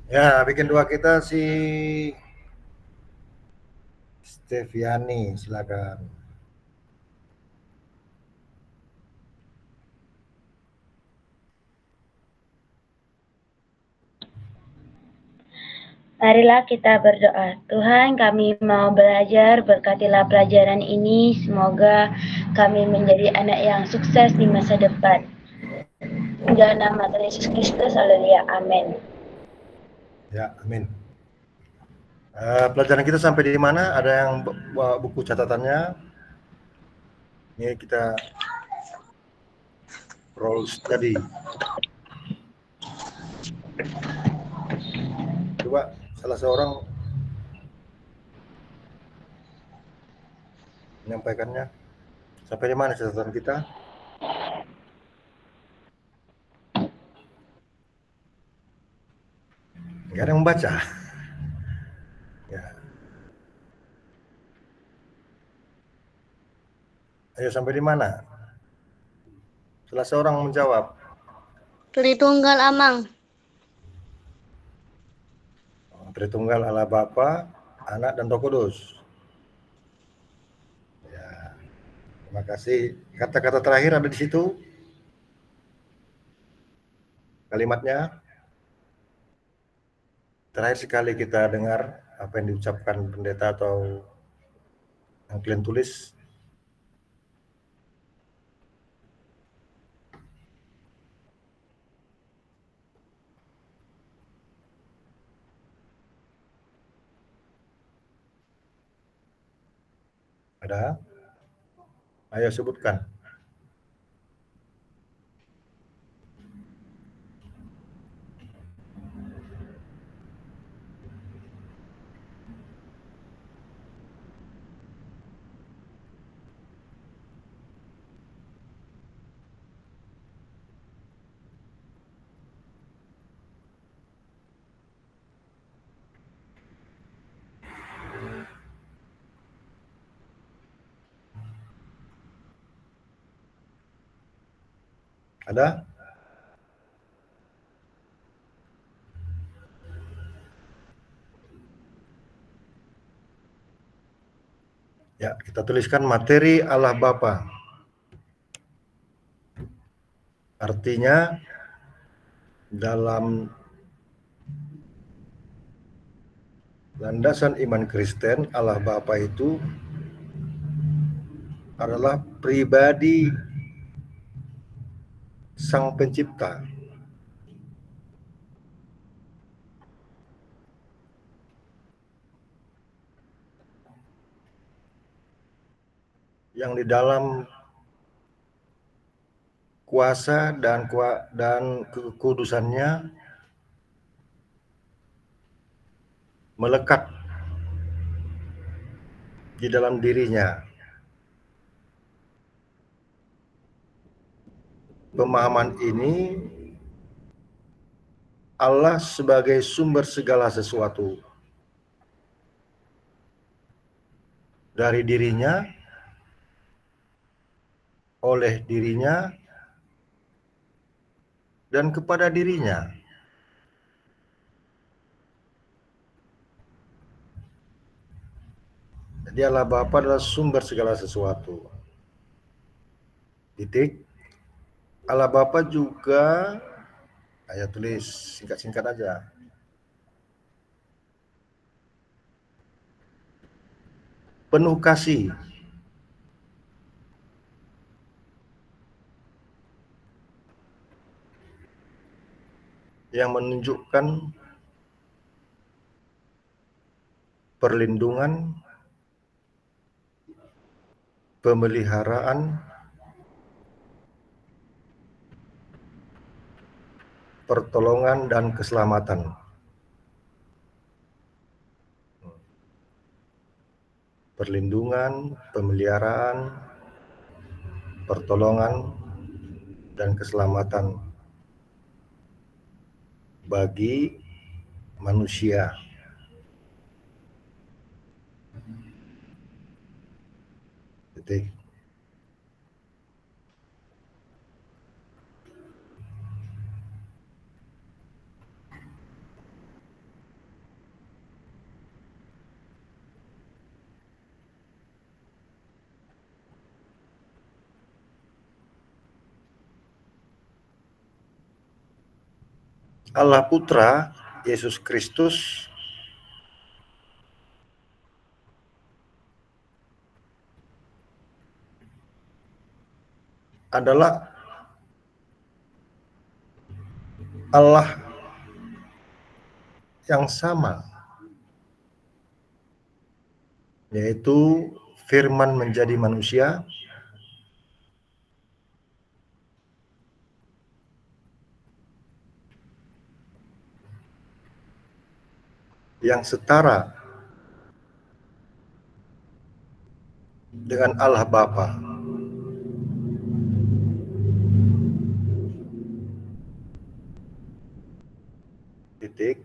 Ya, bikin dua kita si Steviani, silakan. Marilah kita berdoa. Tuhan, kami mau belajar, berkatilah pelajaran ini. Semoga kami menjadi anak yang sukses di masa depan. Dalam nama Tuhan Yesus Kristus, haleluya, amin. Ya, amin. Pelajaran kita sampai di mana? Ada yang bawa buku catatannya? Ini kita roll study. Coba salah seorang menyampaikannya. Sampai di mana catatan kita? Nggak ada yang membaca. Ya, ayo sampai di mana? Salah seorang menjawab. Tritunggal Amang. Tritunggal Allah Bapa, Anak dan Roh Kudus. Ya, terima kasih. Kata-kata terakhir ada di situ. Kalimatnya. Terakhir sekali kita dengar apa yang diucapkan pendeta atau yang kalian tulis. Ada? Ayo sebutkan. Ada? Ya, kita tuliskan materi Allah Bapa. Artinya dalam landasan iman Kristen, Allah Bapa itu adalah pribadi Sang Pencipta. Yang di dalam kuasa dan kekudusannya melekat di dalam dirinya. Pemahaman ini Allah sebagai sumber segala sesuatu dari dirinya, oleh dirinya, dan kepada dirinya. Jadi Allah Bapa adalah sumber segala sesuatu. Titik. Allah Bapa juga, saya tulis singkat-singkat aja. Penuh kasih. Yang menunjukkan perlindungan, pemeliharaan, pertolongan, dan keselamatan. Perlindungan, pemeliharaan, pertolongan, dan keselamatan bagi manusia. Titik. Allah Putra Yesus Kristus adalah Allah yang sama, yaitu Firman menjadi manusia yang setara dengan Allah Bapa. Titik.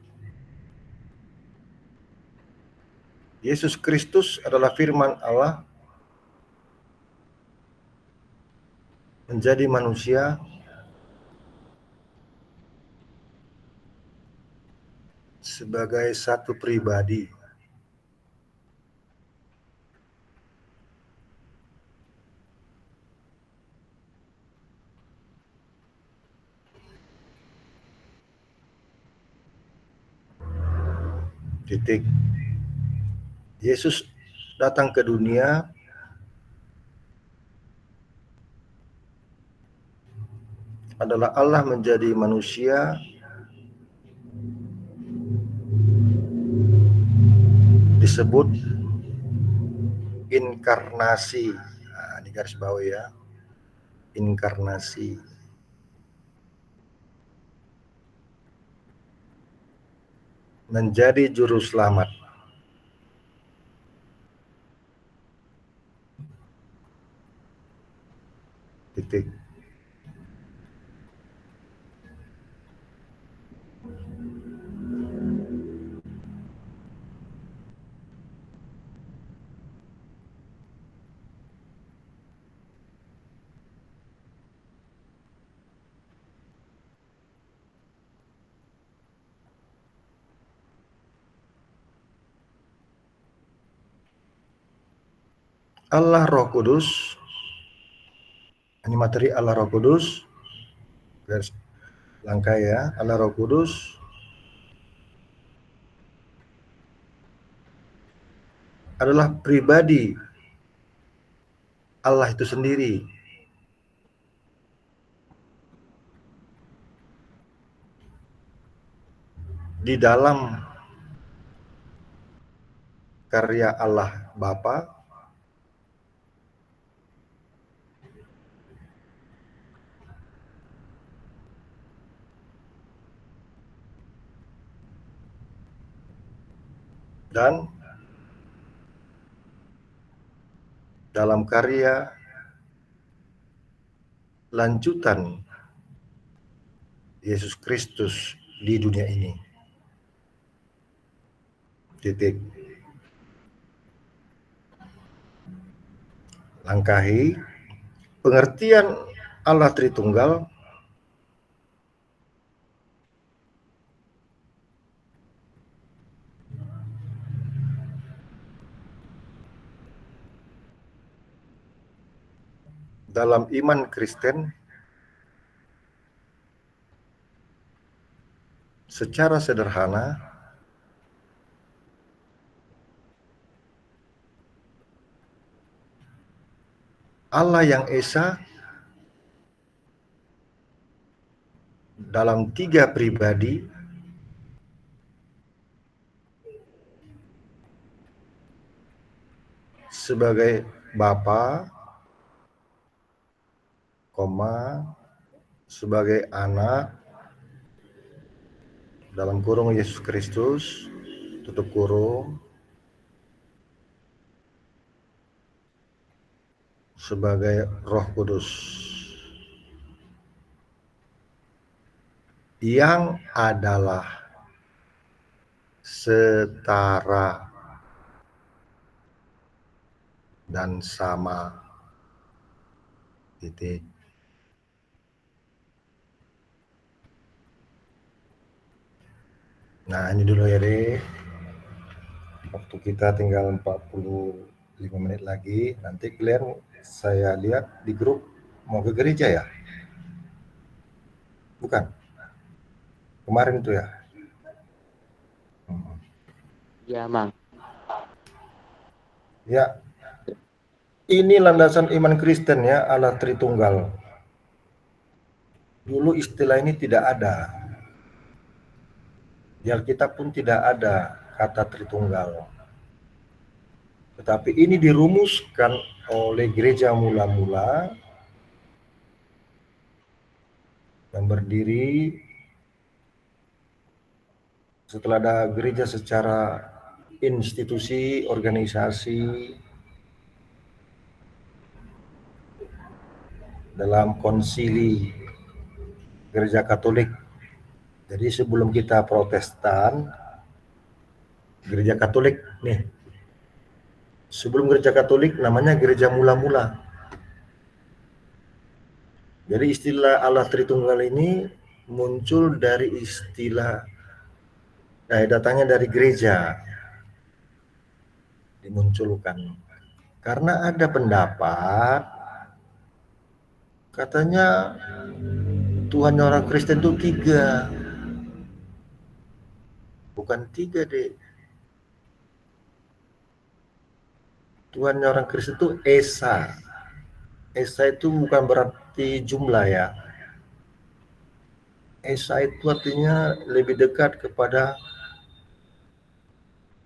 Yesus Kristus adalah firman Allah menjadi manusia sebagai satu pribadi. Titik. Yesus datang ke dunia adalah Allah menjadi manusia disebut inkarnasi. Nah, ini garis bawah ya. Inkarnasi. Menjadi juru selamat. Titik. Allah Roh Kudus, ini materi Allah Roh Kudus, garis langkah ya, Allah Roh Kudus adalah pribadi Allah itu sendiri. Di dalam karya Allah Bapa dan dalam karya lanjutan Yesus Kristus di dunia ini. Titik. Langkahi pengertian Allah Tritunggal dalam iman Kristen secara sederhana Allah yang Esa dalam tiga pribadi sebagai Bapa, sebagai anak dalam kurung Yesus Kristus, tutup kurung, sebagai Roh Kudus yang adalah setara dan sama. Titik. Nah, ini dulu ya deh. Waktu kita tinggal 45 menit lagi. Nanti kalian saya lihat di grup mau ke gereja ya? Bukan? kemarin tuh ya. Iya, Mang. Ya, ini landasan iman Kristen ya, Allah Tritunggal. Dulu istilah ini tidak ada. Di Alkitab pun tidak ada kata Tritunggal. Tetapi ini dirumuskan oleh gereja mula-mula yang berdiri setelah ada gereja secara institusi, organisasi, dalam konsili gereja Katolik. Jadi sebelum kita Protestan, gereja Katolik nih. Sebelum gereja Katolik namanya gereja mula-mula. Jadi istilah Allah Tritunggal ini muncul dari istilah datangnya dari gereja, dimunculkan karena ada pendapat katanya Tuhan orang Kristen itu 3, bukan 3 deh. Tuhan orang Kristen itu Esa. Esa itu bukan berarti jumlah ya. Esa itu artinya lebih dekat kepada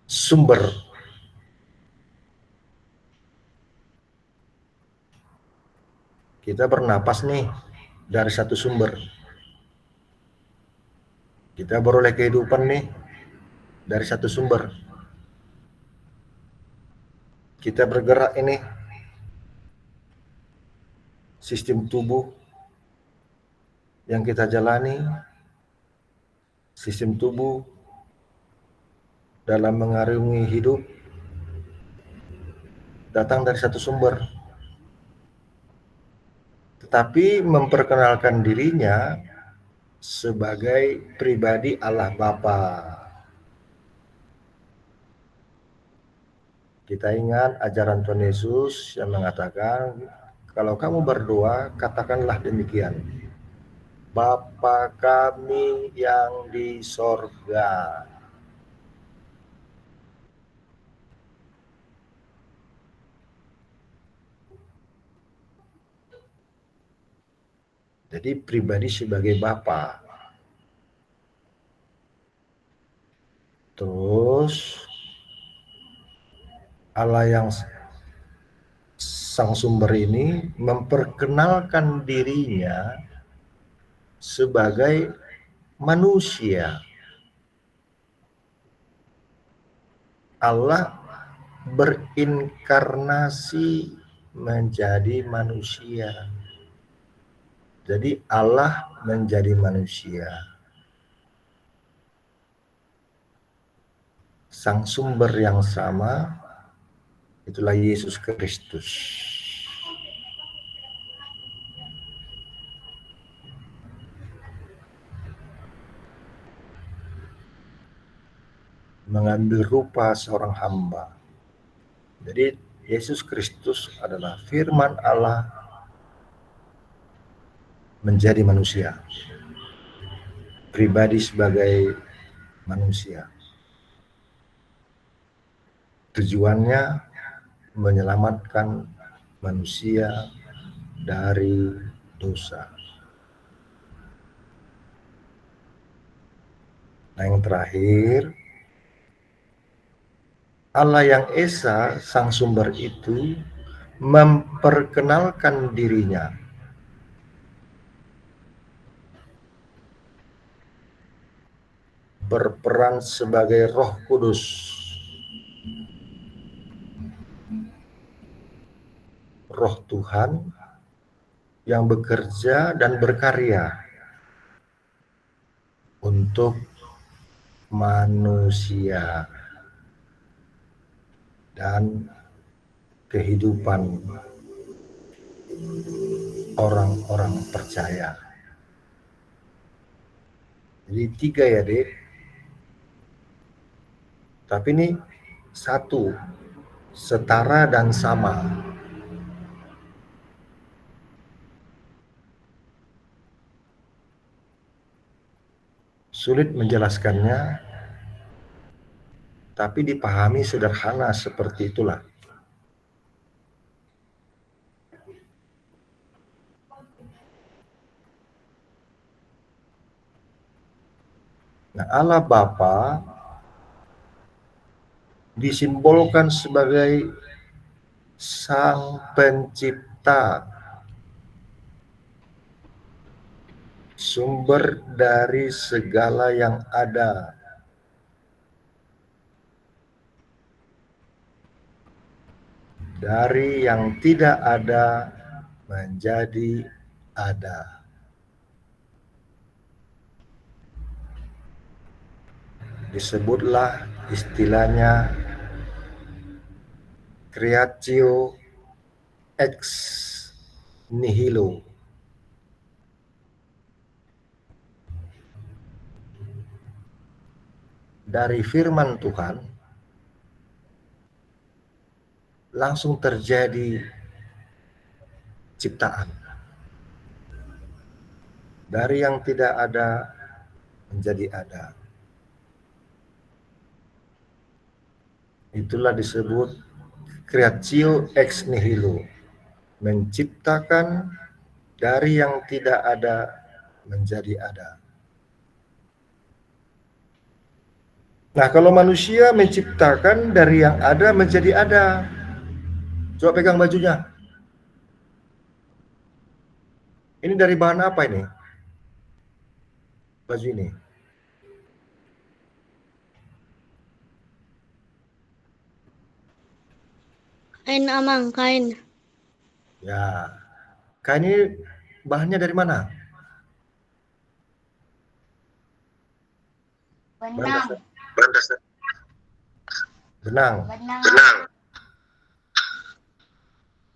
sumber. Kita bernapas nih dari satu sumber. Kita beroleh kehidupan nih dari satu sumber. Kita bergerak ini, sistem tubuh yang kita jalani, sistem tubuh dalam mengarungi hidup datang dari satu sumber. Tetapi memperkenalkan dirinya sebagai pribadi Allah Bapa. Kita ingat ajaran Tuhan Yesus yang mengatakan, kalau kamu berdoa, katakanlah demikian. Bapa kami yang di sorga. Jadi pribadi sebagai Bapa. Terus Allah yang sang sumber ini memperkenalkan dirinya sebagai manusia. Allah berinkarnasi menjadi manusia. Jadi Allah menjadi manusia. Sang sumber yang sama, itulah Yesus Kristus. Mengambil rupa seorang hamba. Jadi Yesus Kristus adalah firman Allah menjadi manusia. Pribadi sebagai manusia. Tujuannya menyelamatkan manusia dari dosa. Nah, yang terakhir, Allah yang Esa, sang sumber itu, memperkenalkan dirinya berperan sebagai Roh Kudus. Roh Tuhan yang bekerja dan berkarya untuk manusia dan kehidupan orang-orang percaya. Jadi 3 ya, Dek. Tapi ini satu, setara dan sama. sulit menjelaskannya, tapi dipahami sederhana seperti itulah. Nah, Allah Bapa disimbolkan sebagai Sang Pencipta, sumber dari segala yang ada. Dari yang tidak ada menjadi ada. Disebutlah istilahnya creatio ex nihilo. Dari firman Tuhan langsung terjadi ciptaan. Dari yang tidak ada menjadi ada. Itulah disebut creatio ex nihilo. Menciptakan dari yang tidak ada menjadi ada. Nah, kalau manusia menciptakan dari yang ada menjadi ada. Coba pegang bajunya. Ini dari bahan apa ini? Baju ini. Kain Amang, kain. Ya. Kain ini bahannya dari mana? Benang. Benang. Benang.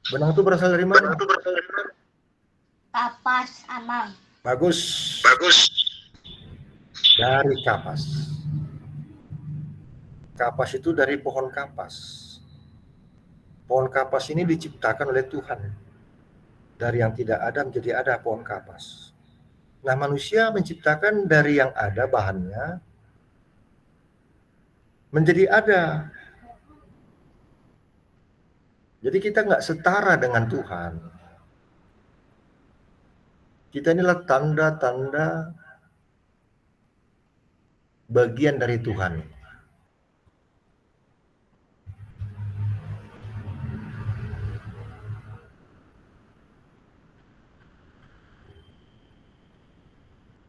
Benang itu berasal dari mana? Kapas, Amang. Bagus. Dari kapas. Kapas itu dari pohon kapas. Pohon kapas ini diciptakan oleh Tuhan. Dari yang tidak ada menjadi ada pohon kapas. Nah, manusia menciptakan dari yang ada bahannya menjadi ada. Jadi kita nggak setara dengan Tuhan. Kita inilah tanda-tanda bagian dari Tuhan.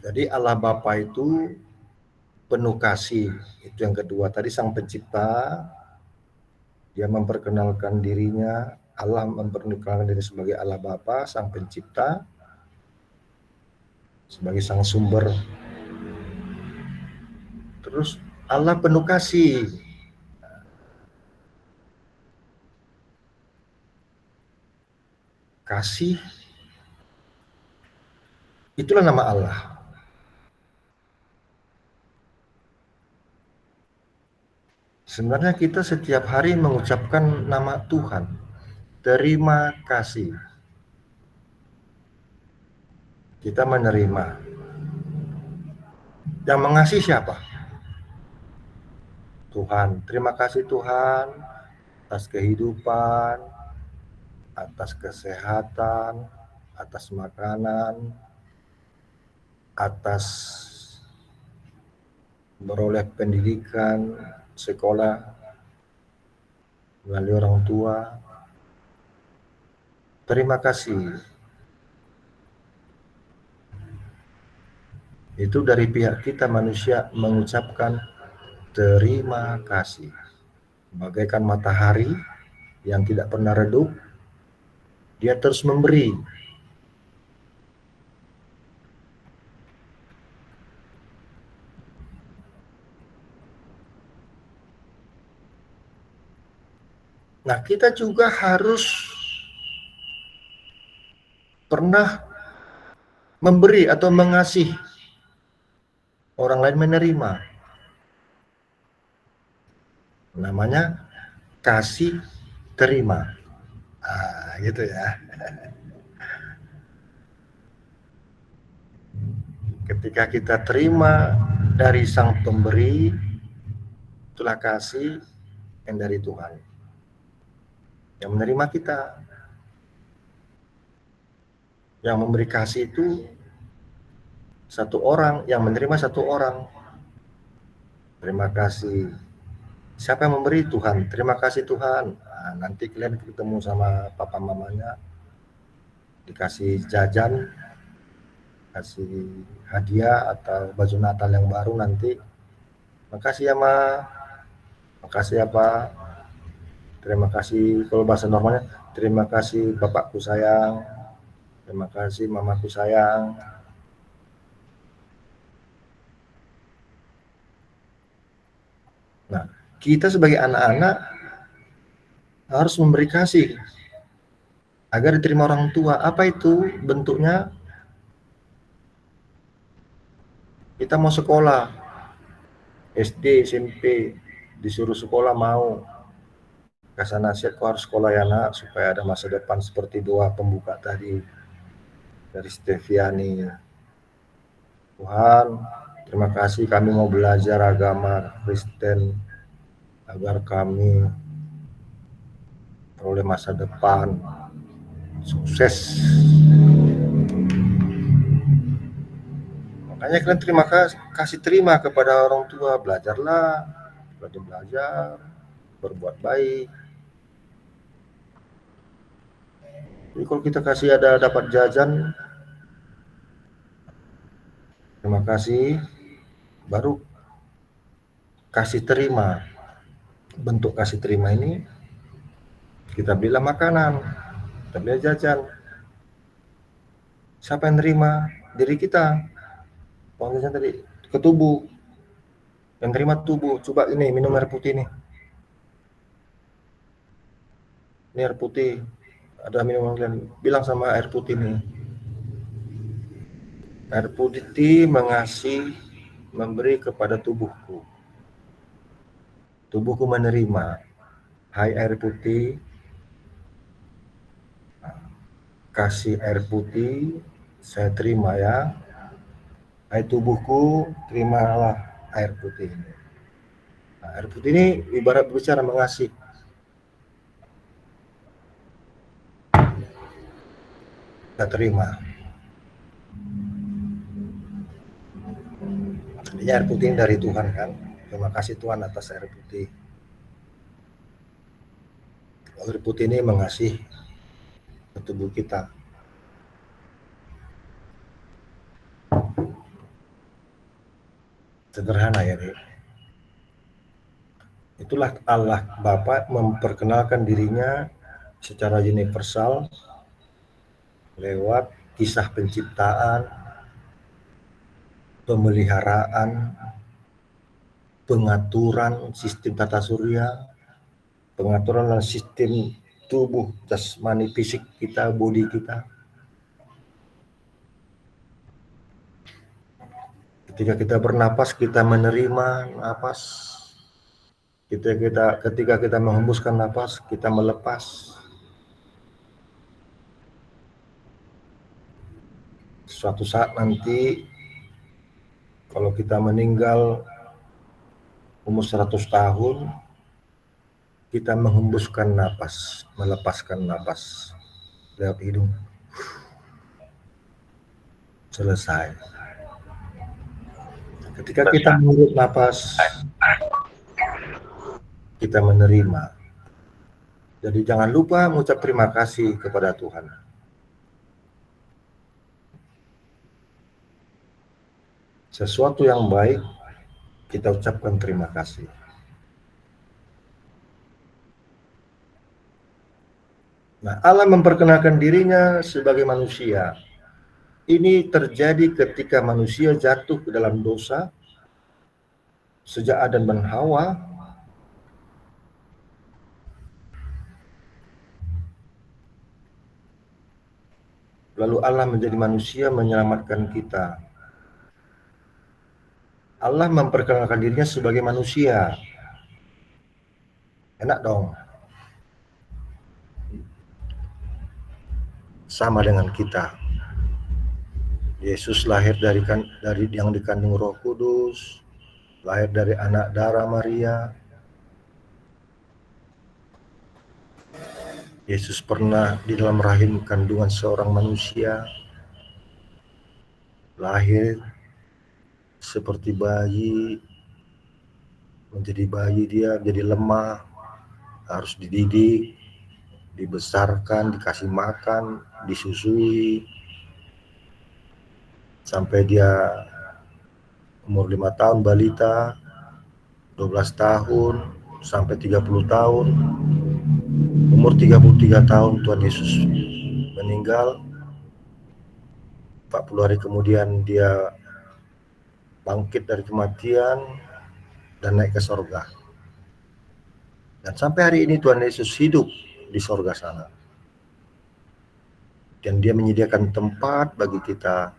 Jadi Allah Bapa itu penuh kasih. Itu yang kedua. Tadi Sang Pencipta, dia memperkenalkan dirinya, Allah memperkenalkan diri sebagai Allah Bapa, Sang Pencipta, sebagai Sang Sumber. Terus Allah penuh kasih. Kasih, itulah nama Allah. Sebenarnya kita setiap hari mengucapkan nama Tuhan. Terima kasih. Kita menerima. Yang mengasihi siapa? Tuhan. Terima kasih Tuhan atas kehidupan, atas kesehatan, atas makanan, atas beroleh pendidikan, sekolah, melalui orang tua. Terima kasih. Itu dari pihak kita manusia mengucapkan terima kasih. Bagaikan matahari yang tidak pernah redup, dia terus memberi. Nah, kita juga harus pernah memberi atau mengasihi. Orang lain menerima. Namanya kasih terima. Gitu ya. Ketika kita terima dari Sang Pemberi, itulah kasih yang dari Tuhan yang menerima kita. Yang memberi kasih itu satu orang, yang menerima satu orang. Terima kasih. Siapa yang memberi? Tuhan. Terima kasih Tuhan. Nah, nanti kalian ketemu sama papa mamanya, dikasih jajan, kasih hadiah atau baju Natal yang baru nanti. Makasih ya Ma, makasih ya Pak. Terima kasih, kalau bahasa normalnya, terima kasih bapakku sayang, terima kasih mamaku sayang. Nah, kita sebagai anak-anak harus memberi kasih agar diterima orang tua. Apa itu bentuknya? Kita mau sekolah, SD, SMP, disuruh sekolah mau. Kasih nasihat, kau harus sekolah ya nak, supaya ada masa depan seperti doa pembuka tadi dari Steviani. Tuhan, terima kasih kami mau belajar agama Kristen agar kami peroleh masa depan sukses. Makanya kalian terima kepada orang tua, belajarlah, belajar, berbuat baik. Jadi kalau kita kasih dapat jajan, terima kasih, baru kasih terima. Bentuk kasih terima ini kita belilah makanan, kita beli jajan. Siapa yang nerima? Diri kita. Pengalaman tadi ke tubuh, yang terima tubuh. Coba ini minum air putih nih. Ini air putih. Ada minuman kalian, bilang sama air putih nih. Air putih mengasih, memberi kepada tubuhku. Tubuhku menerima. Hai air putih, kasih air putih, saya terima ya. Hai tubuhku, terimalah air putih ini. Nah, air putih ini ibarat berbicara mengasih. Kita terima. Ini air putih dari Tuhan kan. Terima kasih Tuhan atas air putih. Air putih ini mengasih ke tubuh kita. Sederhana ya, Dek. Itulah Allah Bapa memperkenalkan dirinya secara universal lewat kisah penciptaan, pemeliharaan, pengaturan sistem tata surya, pengaturan dan sistem tubuh jasmani fisik kita, bodi kita. Ketika kita bernapas, kita menerima napas. Ketika kita menghembuskan napas, kita melepas. Suatu saat nanti, kalau kita meninggal umur 100 tahun, kita menghembuskan napas, melepaskan napas lewat hidung. Selesai. Ketika kita menghirup napas, kita menerima. Jadi jangan lupa mengucap terima kasih kepada Tuhan. Sesuatu yang baik, kita ucapkan terima kasih. Nah, Allah memperkenalkan dirinya sebagai manusia. Ini terjadi ketika manusia jatuh ke dalam dosa, sejak Adam dan Hawa. Lalu Allah menjadi manusia menyelamatkan kita. Allah memperkenalkan dirinya sebagai manusia. Enak dong. Sama dengan kita. Yesus lahir dari yang dikandung Roh Kudus, lahir dari anak darah Maria. Yesus pernah di dalam rahim kandungan seorang manusia, lahir seperti bayi, menjadi bayi dia jadi lemah, harus dididik, dibesarkan, dikasih makan, disusui, sampai dia umur 5 tahun balita, 12 tahun, sampai 30 tahun. Umur 33 tahun Tuhan Yesus meninggal. 40 hari kemudian dia bangkit dari kematian dan naik ke sorga. Dan sampai hari ini Tuhan Yesus hidup di sorga sana. Dan dia menyediakan tempat bagi kita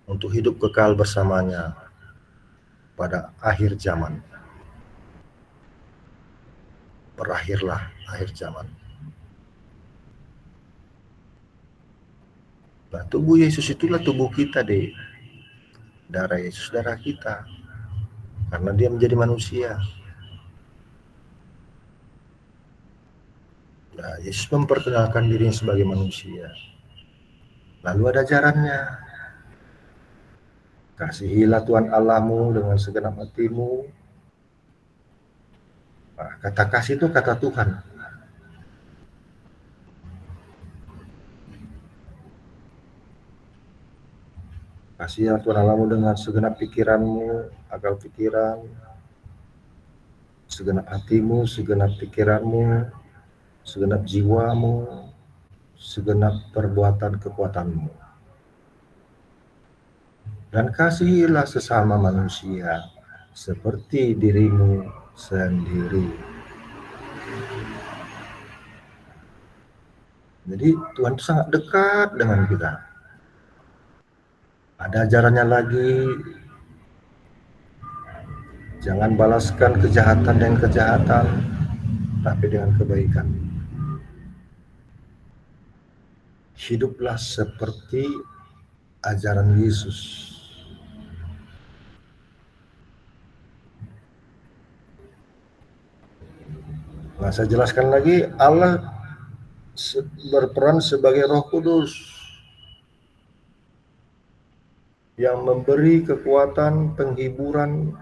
untuk hidup kekal bersamanya pada akhir zaman. Berakhirlah akhir zaman. Nah, tubuh Yesus itulah tubuh kita deh. Darah Yesus darah kita. Karena dia menjadi manusia. Nah, Yesus memperkenalkan dirinya sebagai manusia. Lalu ada ajarannya. Kasihilah Tuhan Allahmu dengan segenap hatimu. Nah, kata kasih itu kata Tuhan. Kasihilah Tuhan Allahmu dengan segenap pikiranmu, akal pikiran, segenap hatimu, segenap pikiranmu, segenap jiwamu, segenap perbuatan kekuatanmu. Dan kasihilah sesama manusia seperti dirimu sendiri. Jadi Tuhan itu sangat dekat dengan kita. Ada ajarannya lagi, jangan balaskan kejahatan dengan kejahatan, tapi dengan kebaikan. Hiduplah seperti ajaran Yesus. Nah, saya jelaskan lagi, Allah berperan sebagai Roh Kudus yang memberi kekuatan, penghiburan,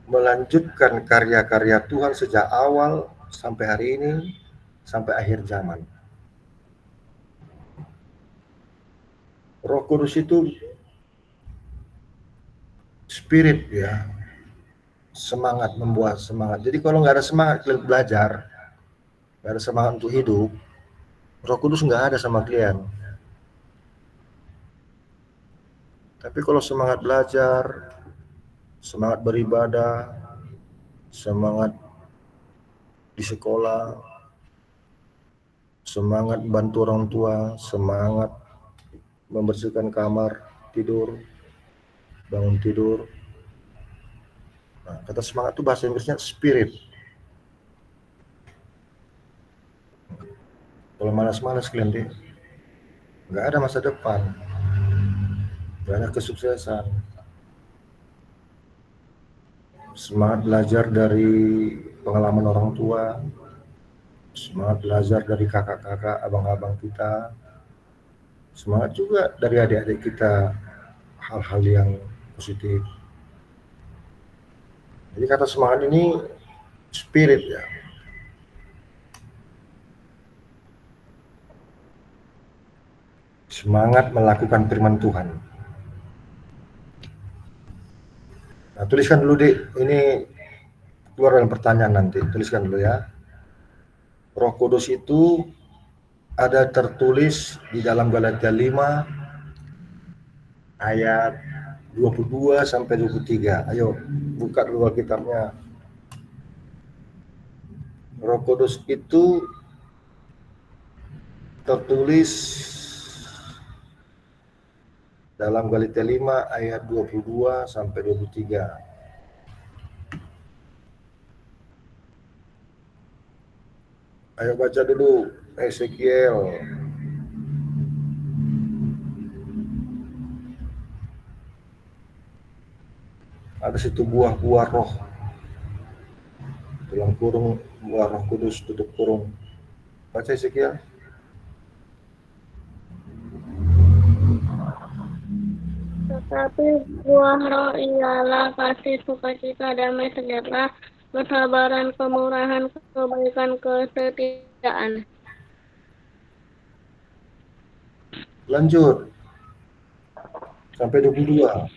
melanjutkan karya-karya Tuhan sejak awal sampai hari ini, sampai akhir zaman. Roh Kudus itu spirit ya, semangat, membuat semangat. Jadi kalau nggak ada semangat kalian belajar, nggak ada semangat untuk hidup, Roh Kudus nggak ada sama kalian. Tapi kalau semangat belajar, semangat beribadah, semangat di sekolah, semangat bantu orang tua, semangat membersihkan kamar tidur, bangun tidur. Nah, kata semangat itu bahasa Inggrisnya spirit. Kalau malas-malas kalian deh, nggak ada masa depan, nggak ada kesuksesan. Semangat belajar dari pengalaman orang tua, semangat belajar dari kakak-kakak, abang-abang kita, semangat juga dari adik-adik kita, hal-hal yang positif. Jadi kata semangat ini spirit ya. Semangat melakukan firman Tuhan. Nah, tuliskan dulu Dik, ini keluar dalam pertanyaan nanti, tuliskan dulu ya. Roh Kudus itu ada tertulis di dalam Galatia 5 ayat 22 sampai 23. Ayo buka dulu Alkitabnya. Roh Kudus itu tertulis dalam Galatia 5 ayat 22 sampai 23. Ayo baca dulu Ezekiel ada situ buah-buah roh, tulang kurung buah Roh Kudus tutup kurung. Baca Ezekiel. Tetapi buah roh ialah kasih, sukacita, damai, sejahtera, kesabaran, kemurahan, kebaikan, kesetiaan. Lanjut sampai 22.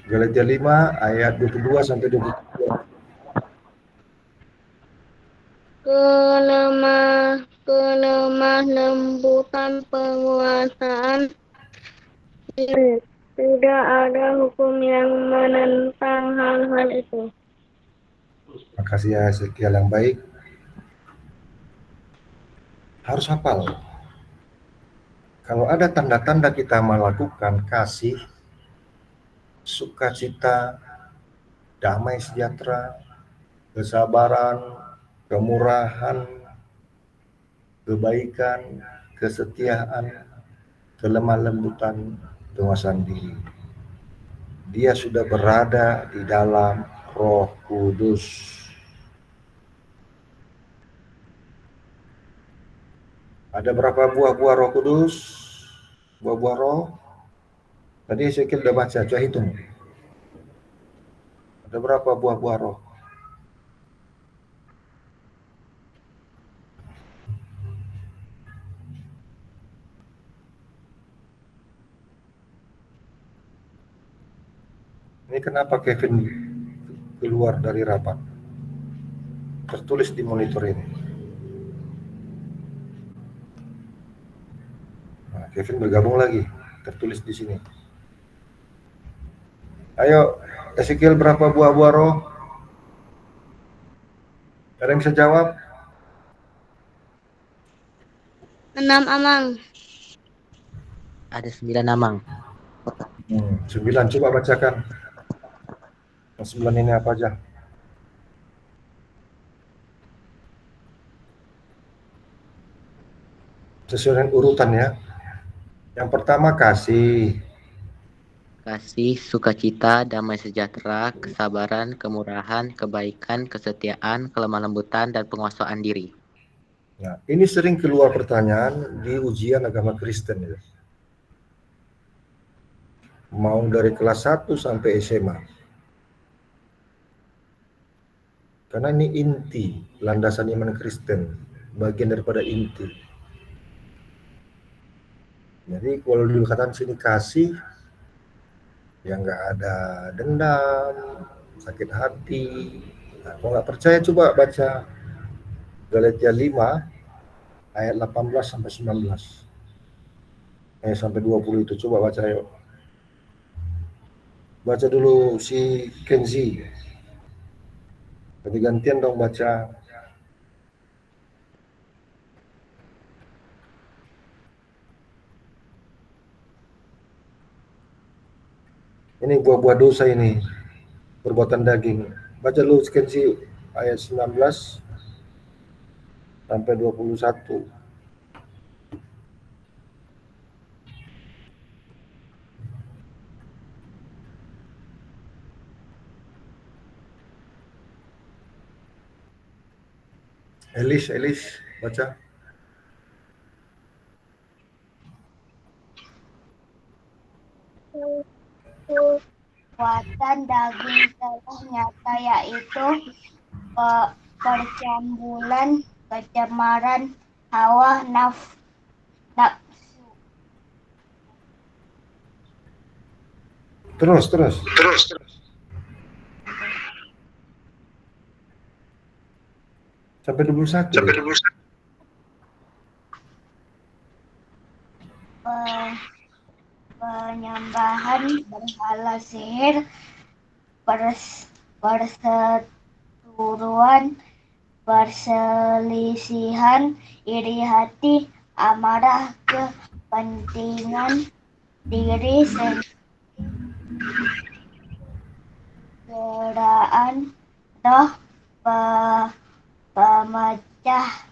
Galatia 5 ayat 22 sampai 23. Kelemah lembutan, penguasaan diri. Tidak ada hukum yang menentang hal-hal itu. Makasih ya Ezekiel yang baik. Harus hafal. Kalau ada tanda-tanda kita melakukan kasih, sukacita, damai sejahtera, kesabaran, kemurahan, kebaikan, kesetiaan, kelemah lembutan, penguasaan diri. Dia sudah berada di dalam Roh Kudus. Ada berapa buah-buah Roh Kudus? Buah-buah roh. Tadi Ezekiel udah baca, coba hitung. Ada berapa buah-buah roh? Ini kenapa Kevin keluar dari rapat? Tertulis di monitor ini. Nah, Kevin bergabung lagi, tertulis di sini. Ayo, Ezekiel berapa buah-buah roh? Ada yang bisa jawab? 6, Amang. Ada 9 Amang. 9, coba bacakan. Yang 9 ini apa aja? Sesuai dengan urutan ya. Yang pertama kasih. Kasih, sukacita, damai sejahtera, kesabaran, kemurahan, kebaikan, kesetiaan, kelemah lembutan, dan penguasaan diri. Nah, ini sering keluar pertanyaan di ujian agama Kristen ya. Mau dari kelas 1 sampai SMA. Karena ini inti, landasan iman Kristen, bagian daripada inti. Jadi kalau dikatakan sini kasih, ya nggak ada dendam, sakit hati. Nah, kalau nggak percaya coba baca Galatia 5 ayat 18 sampai 19. Sampai 20 itu coba baca yuk. Baca dulu si Kenzi. Tapi gantian dong baca. Ini buah-buah dosa ini, perbuatan daging. Baca dulu Kenzi ayat 19 sampai 21. Elis, baca. Perbuatan daging telah nyata, yaitu percambulan, kecemaran, hawa nafsu. Terus. Sampai 21. Penyembahan berhala, sihir, perseteruan, perselisihan, iri hati, amarah, kepentingan diri sendiri, geraan roh, pemecah.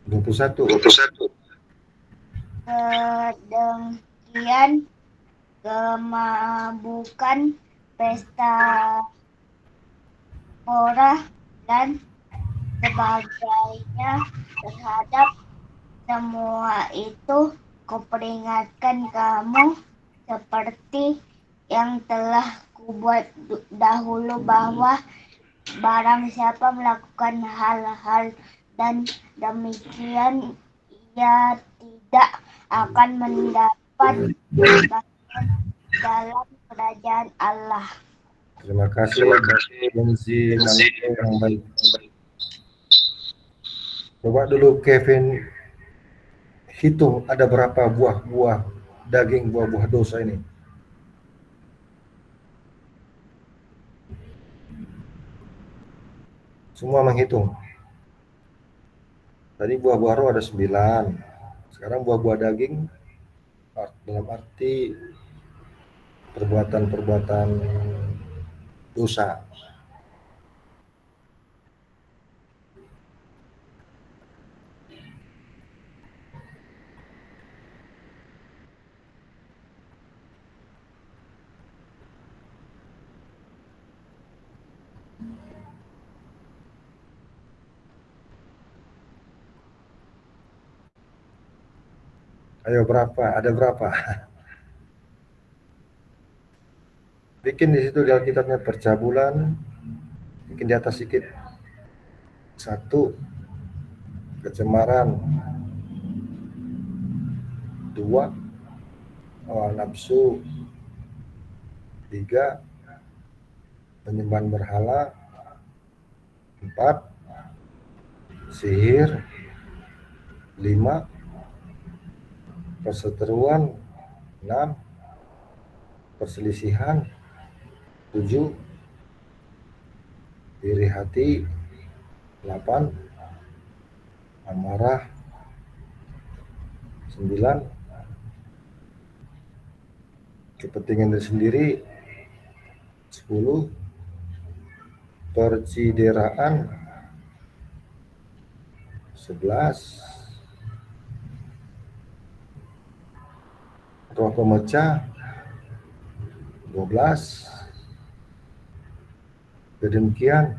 21. kedengkian, kemabukan, pesta pora, dan sebagainya. Terhadap semua itu kuperingatkan kamu seperti yang telah kubuat dahulu bahwa barang siapa melakukan hal-hal dan demikian ia tidak akan mendapat bagian dalam kerajaan Allah. Terima kasih. Benzi manusia yang baik. Coba dulu Kevin hitung ada berapa buah-buah daging, buah-buah dosa ini. Semua menghitung. Tadi buah-buah roh ada 9. Sekarang buah-buah daging dalam arti perbuatan-perbuatan dosa. Ayo berapa? Ada berapa? Bikin di situ di Alkitabnya percabulan, bikin di atas sedikit. 1, kecemaran. 2, hawa nafsu. 3, penyembahan berhala. 4, sihir. 5, perseteruan. 6, perselisihan. 7, iri hati. 8, amarah. 9, kepentingan diri sendiri. 10, percideraan. 11, roh pemecah. 12, kedengkian.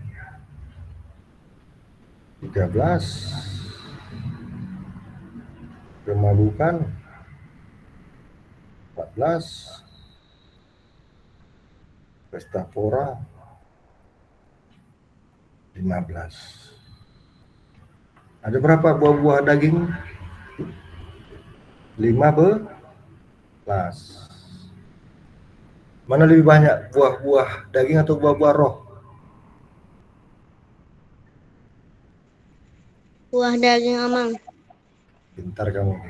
13, kemabukan. 14, pesta pora. 15. Ada berapa buah-buah daging? 15. Mana lebih banyak, buah-buah daging atau buah-buah roh? Buah daging Amang. Pintar kamu.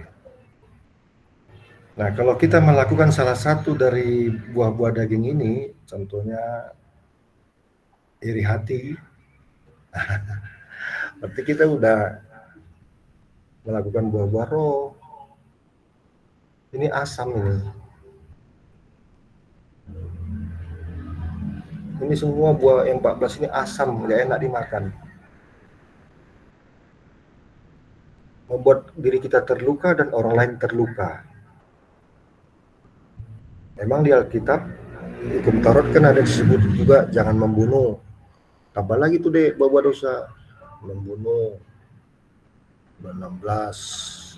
Nah, kalau kita melakukan salah satu dari buah-buah daging ini, contohnya iri hati, berarti kita udah melakukan buah-buah roh. Ini asam ini. Ini semua buah yang 14 ini asam, nggak enak dimakan. Membuat diri kita terluka dan orang lain terluka. Memang di Alkitab, hukum Taurat kan ada disebut juga jangan membunuh. Tambah lagi tuh deh buah-buah dosa. Membunuh. 16.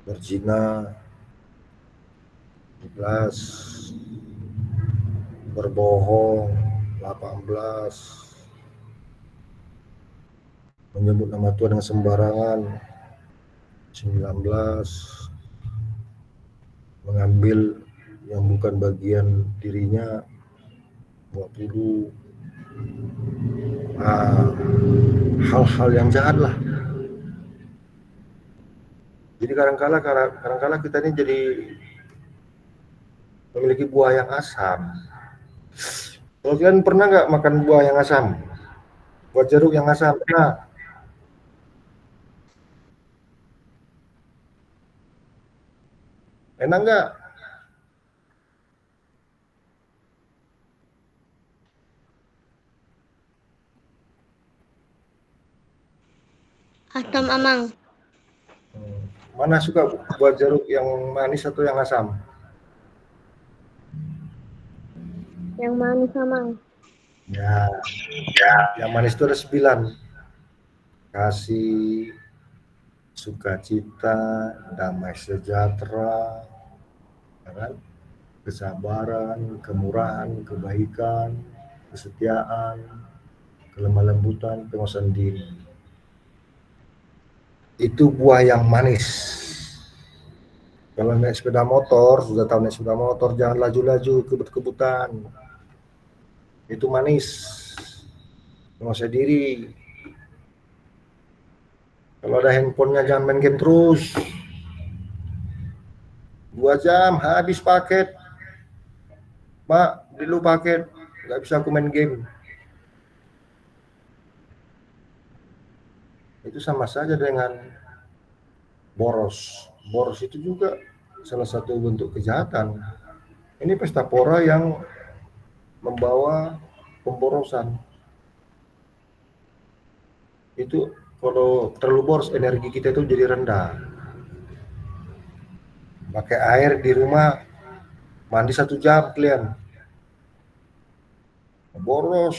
Berzina. 17. Berbohong. 18. Menyebut nama Tuhan dengan sembarangan. 19. Mengambil yang bukan bagian dirinya. 20. Hal-hal yang jahat lah. Jadi kadang-kala kita ini jadi memiliki buah yang asam. Kalau kalian pernah nggak makan buah yang asam? Buah jeruk yang asam? Pernah? Enak nggak? Asam Amang. Mana suka buah jeruk yang manis atau yang asam? Yang manis, Amang. Ya, yang manis itu ada 9. Kasih, sukacita, damai sejahtera, ya kan? Kesabaran, kemurahan, kebaikan, kesetiaan, kelemah lembutan, penguasaan diri. Itu buah yang manis. Kalau naik sepeda motor, sudah tahu naik sepeda motor, jangan laju-laju, kebut-kebutan. Itu manis. Penguasai diri. Kalau ada handphonenya jangan main game terus. 2 jam habis paket. Mak, beli lu paket. Nggak bisa aku main game. Itu sama saja dengan boros. Boros itu juga salah satu bentuk kejahatan. Ini pesta pora yang membawa pemborosan. Itu kalau terlalu boros, energi kita itu jadi rendah. Pakai air di rumah, mandi 1 jam kalian. Boros.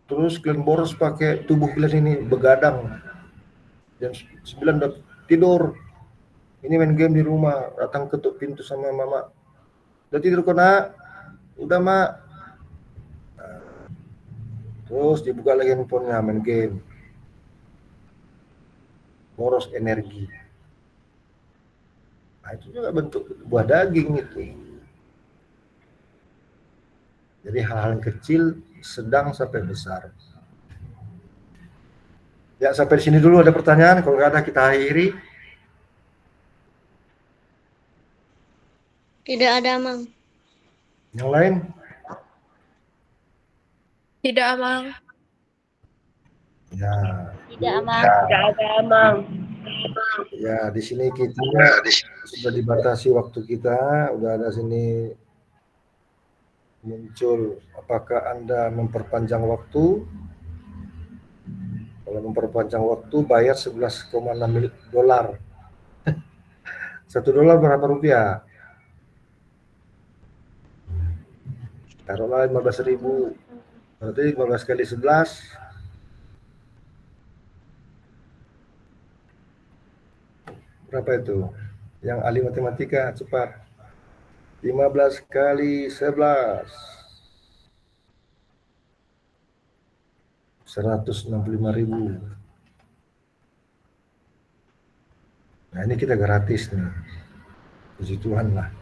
Terus kalian boros pakai tubuh kalian ini begadang. Jam 9 udah tidur. Ini main game di rumah, datang ketuk pintu sama mama. Udah tidur kok nak? Udah mak. Nah, terus dibuka lagi handphonenya, main game. Boros energi. Nah, itu juga bentuk buah daging itu. Jadi hal-hal yang kecil, sedang sampai besar. Ya, sampai di sini dulu. Ada pertanyaan? Kalau nggak ada, kita akhiri. Tidak ada, Amang. Yang lain? Tidak, Amang. Ya, Tidak, Amang. Tidak ada, Amang. ya di sini kita sudah dibatasi waktu kita. Udah ada sini muncul. Apakah Anda memperpanjang waktu? Kalau memperpanjang waktu, bayar $11,6 $1 berapa rupiah? Taruhlah 15.000. Berarti 15 kali 11. Berapa itu? Yang ahli matematika, cepat. 15 kali 11. 165.000. Nah, ini kita gratis nih. Puji Tuhan lah.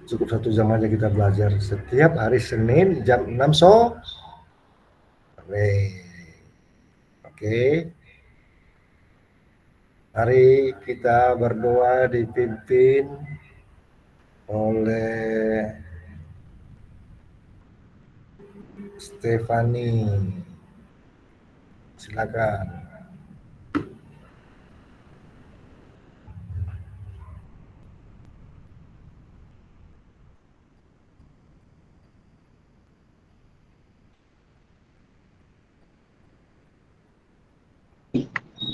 Cukup 1 jam aja kita belajar. Setiap hari Senin jam 6 sore. Oke. Mari kita berdoa dipimpin oleh Stefani. Silakan.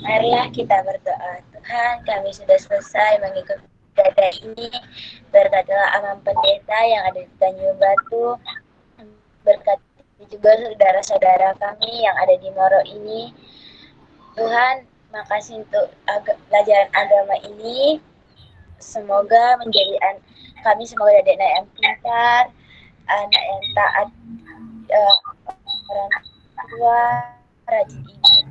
Marilah kita berdoa. Tuhan, kami sudah selesai mengikuti ibadah ini. Berkatilah Amang Pendeta yang ada di Tanjung Batu. Berkati juga saudara-saudara kami yang ada di Moro ini. Tuhan, makasih untuk pelajaran agama ini. Semoga menjadi kami semoga jadi anak yang pintar, anak yang taat orang tua, rajin ibadah,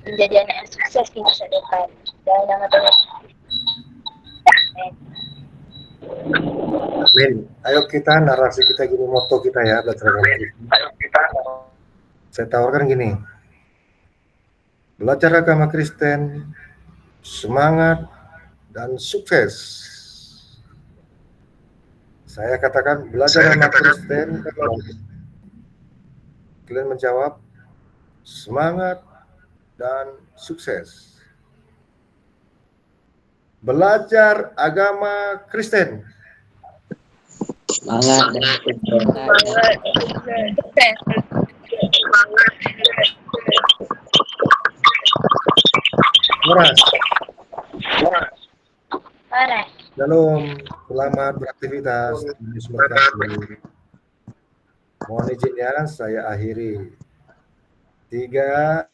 menjadi anak yang sukses di masa depan. Dalam nama Tuhan. Amin. Ayo kita narasi kita gini, moto kita ya, belajar agama Kristen. Saya tawarkan gini. Belajar agama Kristen, semangat dan sukses. Saya katakan belajar agama Kristen. Kalian menjawab semangat dan sukses. Belajar agama Kristen. Semangat dan sukses. Semangat. Horas. Horas. Shalom, selamat beraktivitas. Yesus memberkati. Mohon izin ya, saya akhiri. 3,